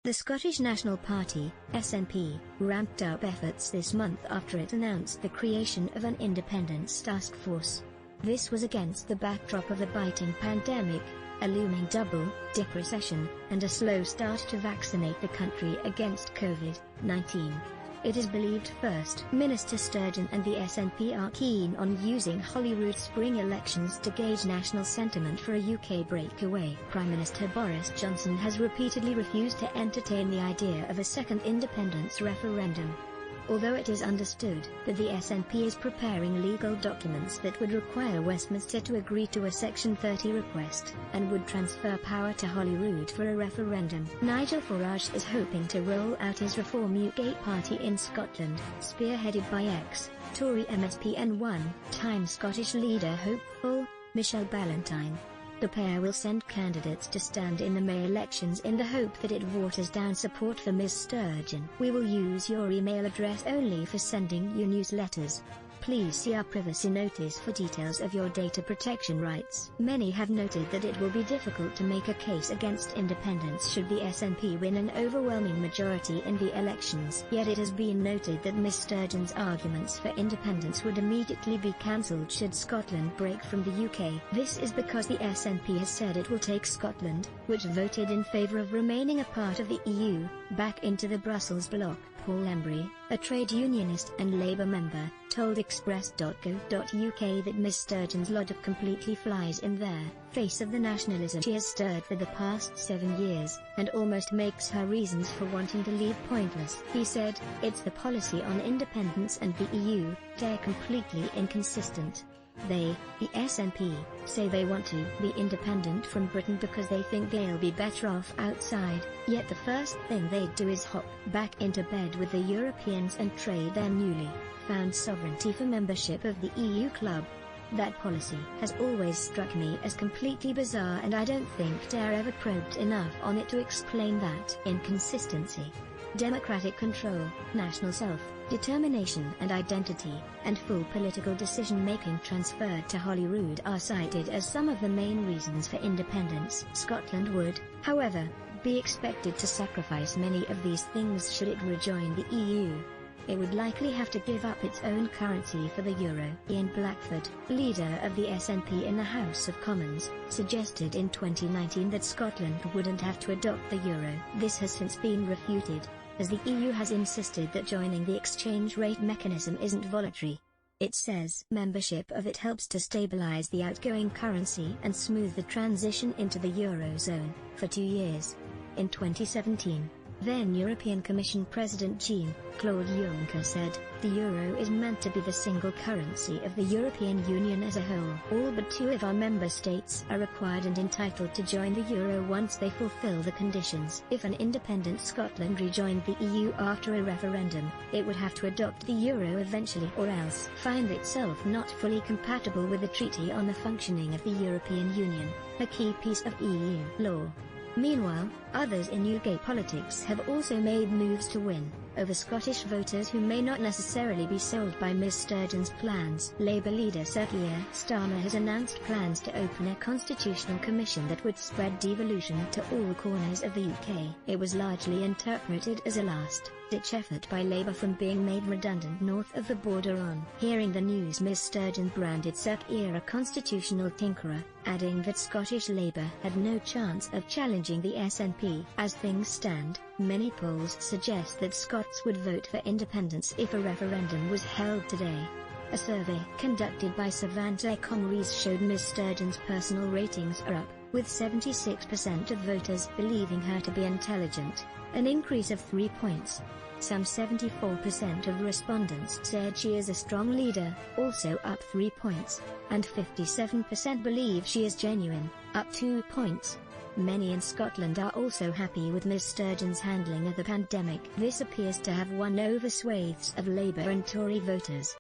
The Scottish National Party, SNP, ramped up efforts this month after it announced the creation of an independence task force. This was against the backdrop of a biting pandemic, a looming double-dip recession, and a slow start to vaccinate the country against COVID-19. It is believed First Minister Sturgeon and the SNP are keen on using Holyrood spring elections to gauge national sentiment for a UK breakaway. Prime Minister Boris Johnson has repeatedly refused to entertain the idea of a second independence referendum. Although it is understood that the SNP is preparing legal documents that would require Westminster to agree to a Section 30 request, and would transfer power to Holyrood for a referendum, Nigel Farage is hoping to roll out his Reform UK party in Scotland, spearheaded by ex-Tory MSP and one-time Scottish leader hopeful, Michelle Ballantyne. The pair will send candidates to stand in the May elections in the hope that it waters down support for Ms. Sturgeon. We will use your email address only for sending you newsletters. Please see our privacy notice for details of your data protection rights. Many have noted that it will be difficult to make a case against independence should the SNP win an overwhelming majority in the elections. Yet it has been noted that Ms. Sturgeon's arguments for independence would immediately be cancelled should Scotland break from the UK. This is because the SNP has said it will take Scotland, which voted in favour of remaining a part of the EU, back into the Brussels bloc. Paul Embry, a trade unionist and Labour member, told Express.co.uk that Ms. Sturgeon's logic completely flies in the face of the nationalism she has stirred for the past 7 years, and almost makes her reasons for wanting to leave pointless. He said, "It's the policy on independence and the EU, they're completely inconsistent. They, the SNP, say they want to be independent from Britain because they think they'll be better off outside, yet the first thing they'd do is hop back into bed with the Europeans and trade their newly found sovereignty for membership of the EU club. That policy has always struck me as completely bizarre, and I don't think they're ever probed enough on it to explain that inconsistency. Democratic control, national self-determination and identity, and full political decision-making transferred to Holyrood are cited as some of the main reasons for independence. Scotland would, however, be expected to sacrifice many of these things should it rejoin the EU. It would likely have to give up its own currency for the euro." Ian Blackford, leader of the SNP in the House of Commons, suggested in 2019 that Scotland wouldn't have to adopt the euro. This has since been refuted, as the EU has insisted that joining the exchange rate mechanism isn't voluntary. It says membership of it helps to stabilize the outgoing currency and smooth the transition into the eurozone. For 2 years. In 2017, then European Commission President Jean-Claude Juncker said, "The euro is meant to be the single currency of the European Union as a whole. All but 2 of our member states are required and entitled to join the euro once they fulfill the conditions. If an independent Scotland rejoined the EU after a referendum, it would have to adopt the euro eventually or else find itself not fully compatible with the Treaty on the Functioning of the European Union, a key piece of EU law." Meanwhile, others in UK politics have also made moves to win over Scottish voters who may not necessarily be sold by Ms. Sturgeon's plans. Labour leader Sir Keir Starmer has announced plans to open a constitutional commission that would spread devolution to all corners of the UK. It was largely interpreted as a last-ditch effort by Labour from being made redundant north of the border. On hearing the news, Ms. Sturgeon branded Sir Keir a constitutional tinkerer, adding that Scottish Labour had no chance of challenging the SNP. As things stand, many polls suggest that Scots would vote for independence if a referendum was held today. A survey conducted by Savant Economies showed Ms. Sturgeon's personal ratings are up, with 76% of voters believing her to be intelligent, an increase of 3 points. Some 74% of respondents said she is a strong leader, also up 3 points, and 57% believe she is genuine, up 2 points. Many in Scotland are also happy with Ms. Sturgeon's handling of the pandemic. This appears to have won over swathes of Labour and Tory voters.